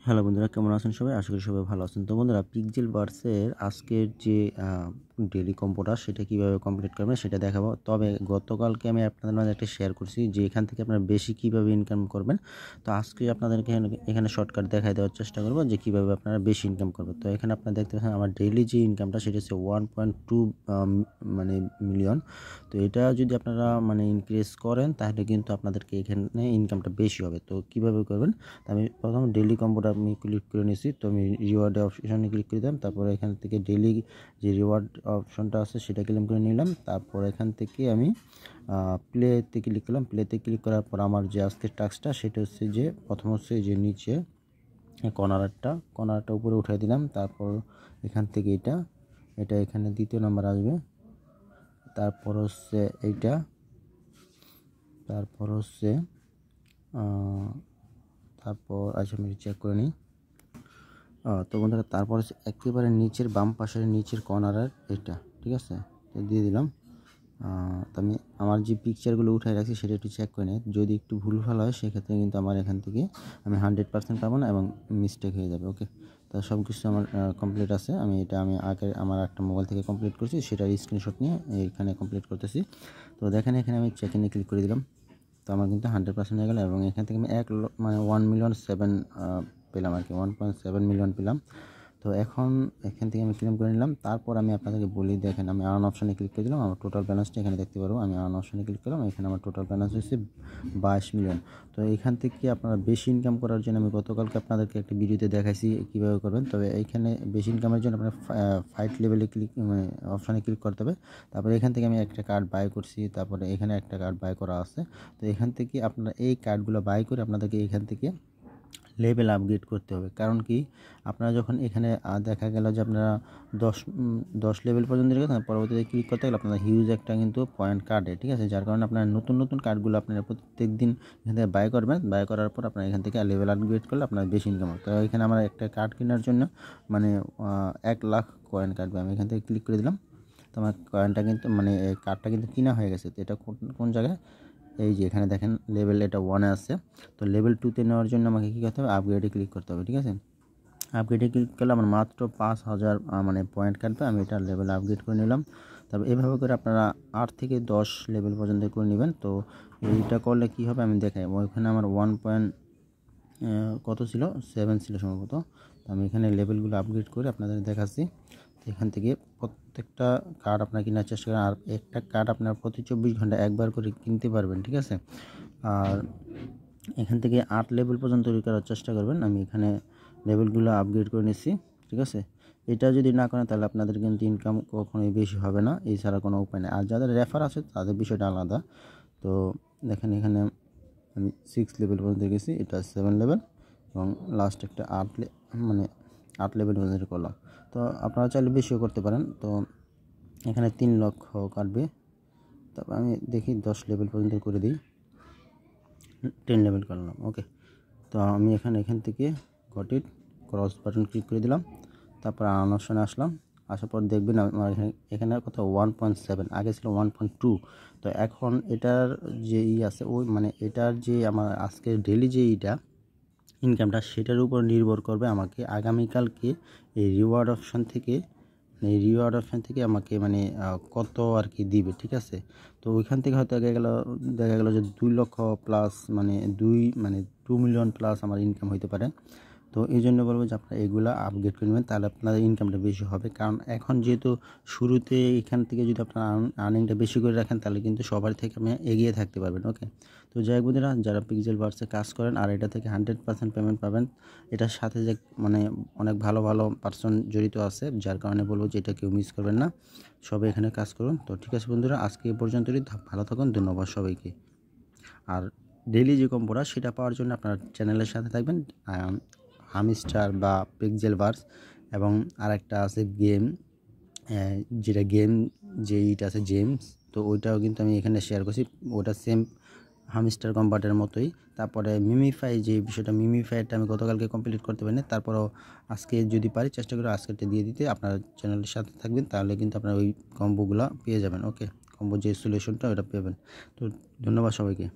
Hello বন্ধুরা, কেমন আছেন সবাই? আশা করি সবাই ভালো আছেন। তো বন্ধুরা, পিক্সেল বার্সের আজকের যে ডেইলি কম্পোটা সেটা কীভাবে কমপ্লিট করবেন সেটা দেখাবো। তবে গতকালকে আমি আপনাদের মাঝে একটা শেয়ার করছি যে এখান থেকে আপনারা বেশি কীভাবে ইনকাম করবেন। তো আজকে আপনাদেরকে এখানে শর্টকাট দেখাই দেওয়ার চেষ্টা করবো যে কীভাবে আপনারা বেশি ইনকাম করবেন। তো এখানে আপনারা দেখতে পাচ্ছেন আমার ডেইলি যে ইনকামটা সেটা হচ্ছে 1.2 মানে মিলিয়ন। তো এটা যদি আপনারা মানে ইনক্রিজ করেন তাহলে কিন্তু আপনাদেরকে এখানে ইনকামটা বেশি হবে। তো কীভাবে করবেন? আমি প্রথম ডেইলি কম্বোটা আমি ক্লিক করে নিয়েছি। তো আমি রিওয়ার্ড অপশনে ক্লিক করে দিলাম। তারপরে এখান থেকে ডেইলি যে রিওয়ার্ড অপশনটা আছে সেটা ক্লেম করে নিলাম। তারপর এখান থেকে আমি প্লেতে ক্লিক করলাম। প্লেতে ক্লিক করার পর আমার যে আজকের টাস্কটা সেটা হচ্ছে যে প্রথম হচ্ছে যে নিচে কর্নারটা উপরে উঠিয়ে দিলাম। তারপর এখান থেকে এটা এখানে দ্বিতীয় নাম্বার আসবে। তারপর হচ্ছে এইটা, তারপর হচ্ছে তারপর আচ্ছা আমি চেক করে নিই। তো বন্ধুরা, তারপর হচ্ছে একেবারে নিচের বাম পাশের নিচের কর্নারের এটা, ঠিক আছে, তো দিয়ে দিলাম। তো আমি আমার যে পিকচারগুলো উঠাই রাখছি সেটা একটু চেক করে নিই। যদি একটু ভুলভাল হয় সেক্ষেত্রে কিন্তু আমার এখান থেকে আমি 100% পাবো না এবং মিস্টেক হয়ে যাবে। ওকে, তো সব কিছু আমার কমপ্লিট আছে। আমি আগে আমার একটা মোবাইল থেকে কমপ্লিট করছি, সেটার স্ক্রিনশট নিয়ে এখানে কমপ্লিট করতেছি। তো দেখেন এখানে আমি চেক ইনে ক্লিক করে দিলাম। তো আমার কিন্তু 100% হয়ে গেল এবং এখান থেকে আমি 1,7,000,000 পেলাম আর কি, 1.7 মিলিয়ন পেলাম। তো এখন এখান থেকে আমি ক্লেম করে নিলাম। তারপর আমি আপনাদেরকে বলি, দেখেন আমি আর্ন অপশানে ক্লিক করে দিলাম। আমার টোটাল ব্যালেন্সটা এখানে দেখতে পারবো। আমি আর্ন অপশানে ক্লিক করলাম, এখানে আমার টোটাল ব্যালেন্স হচ্ছে 22 মিলিয়ন। তো এখান থেকে আপনারা বেশি ইনকাম করার জন্য আমি গতকালকে আপনাদেরকে একটা ভিডিওতে দেখাইছি কীভাবে করবেন। তবে এইখানে বেশি ইনকামের জন্য আপনার ফাইট লেভেলে অপশানে ক্লিক করতে হবে। তারপরে এখান থেকে আমি একটা কার্ড বাই করছি, তারপরে এখানে একটা কার্ড বাই করা আছে। তো এখান থেকে আপনারা এই কার্ডগুলো বাই করে আপনাদেরকে এখান থেকে লেভেল আপগ্রেড করতে হবে। কারণ কি, আপনারা যখন এখানে দেখা গেল যে আপনারা 10 লেভেল পর্যন্ত রেখেছেন, পরবর্তীতে ক্লিক করতে গেলে আপনারা হিউজ একটা কিন্তু পয়েন্ট কাটে, ঠিক আছে। যার কারণে আপনারা নতুন কার্ডগুলো আপনারা প্রত্যেক দিন এখান থেকে বাই করবেন। বাই করার পর আপনারা এখান থেকে লেভেল আপগ্রেড করলে আপনার বেশি ইনকাম হবে। তো এখানে আমার একটা কার্ড কেনার জন্য মানে 1 লাখ কয়েন কাটবে। আমি এখান থেকে ক্লিক করে দিলাম। তো আমার কয়েনটা কিন্তু মানে কার্ডটা কিন্তু কিনা হয়ে গেছে। তো এটা কোন জায়গায়, এই যে এখানে দেখেন লেভেল এটা 1-এ আছে। তো লেভেল 2-তে নেওয়ার জন্য আমাকে কী করতে হবে, আপগ্রেডে ক্লিক করতে হবে, ঠিক আছে। আপগ্রেডে ক্লিক করলে আমার মাত্র 5,000 মানে পয়েন্ট কাটবে। আমি এটা লেভেল আপগ্রেড করে নিলাম। তারপর এভাবে করে আপনারা 8 থেকে 10 লেভেল পর্যন্ত করে নেবেন। তো এইটা করলে কী হবে আমি দেখাই। ওইখানে আমার 1 পয়েন্ট কত ছিল, 7 ছিল সম্ভবত। তো আমি এখানে লেভেলগুলো আপগ্রেড করে আপনাদের দেখাচ্ছি। এখান থেকে প্রত্যেকটা কার্ড আপনার কেনার চেষ্টা করেন। আর একটা কার্ড আপনার প্রতি 24 ঘন্টা একবার করে কিনতে পারবেন, ঠিক আছে। আর এখান থেকে 8 লেভেল পর্যন্ত তৈরি করার চেষ্টা করবেন। আমি এখানে লেভেলগুলো আপগ্রেড করে নিচ্ছি, ঠিক আছে। এটা যদি না করেন তাহলে আপনাদের কিন্তু ইনকাম কখনোই বেশি হবে না, এছাড়া কোনো উপায় নেই। আর যাদের রেফার আছে তাদের বিষয়টা আলাদা। তো দেখেন এখানে আমি 6 লেভেল পর্যন্ত গেছি, এটা 7 লেভেল এবং লাস্ট একটা 8 লেভেল পর্যন্ত করলাম। তো আপনারা চাইলে বেশিও করতে পারেন। তো এখানে 3 লক্ষ কাটবে। তারপর আমি দেখি 10 লেভেল পর্যন্ত করে দিই, 10 লেভেল করলাম। ওকে, তো আমি এখান থেকে got it cross button click করে দিলাম। তারপর আর্ন অপশনে আসলাম। আসার পর দেখবেন আমার এখানে কত 1.7, আগে ছিল 1.2। তো এখন এটার যে আছে ওই মানে এটার যে আমার আজকের ডেইলি যে ইনকামটা সেটার উপর নির্ভর করবে আমাকে আগামীকালকে এই রিওয়ার্ড অপশন থেকে আমাকে মানে কত আর কি দিবে, ঠিক আছে। তো ওইখান থেকে হয়তো দেখা গেল যে 2 লক্ষ প্লাস মানে 2 মিলিয়ন প্লাস আমার ইনকাম হইতে পারে। তো এই জন্য বলবো যে আপনারা এগুলো আপগ্রেড করে নেবেন, তাহলে আপনাদের ইনকামটা বেশি হবে। কারণ এখন যেহেতু শুরুতে এখান থেকে যদি আপনারা আর্নিংটা বেশি করে রাখেন তাহলে কিন্তু সবার থেকে আপনি এগিয়ে থাকতে পারবেন। ওকে, তো যাই হোক বন্ধুরা, যারা পিক্সেল বার্সে কাজ করেন আর এটা থেকে 100% পেমেন্ট পাবেন, এটার সাথে যে মানে অনেক ভালো পার্সন জড়িত আছে, যার কারণে বলবো যে এটা কেউ মিস করবেন না, সবাই এখানে কাজ করুন। তো ঠিক আছে বন্ধুরা, আজকে এ পর্যন্তই। ভালো থাকুন, ধন্যবাদ সবাইকে। আর ডেইলি যে কম্বোটা সেটা পাওয়ার জন্য আপনার চ্যানেলের সাথে থাকবেন, হামস্টার বা পিক্সেল বার্স, এবং আরেকটা আছে গেম, যেটা গেম যেইটা আছে জেমস। তো ওইটাও কিন্তু আমি এখানে শেয়ার করছি, ওটা সেম হামস্টার কম্বাটের মতোই। তারপরে মিমিফাই যে বিষয়টা, মিমিফাইটা আমি গতকালকে কমপ্লিট করতে পারিনি, তারপরও আজকে যদি পারি চেষ্টা করে আজকেরটা দিয়ে দিতে। আপনার চ্যানেলের সাথে থাকবেন, তাহলে কিন্তু আপনার ওই কম্বোগুলো পেয়ে যাবেন। ওকে, কম্বো যে সলিউশনটা ওটা পাবেন। তো ধন্যবাদ সবাইকে।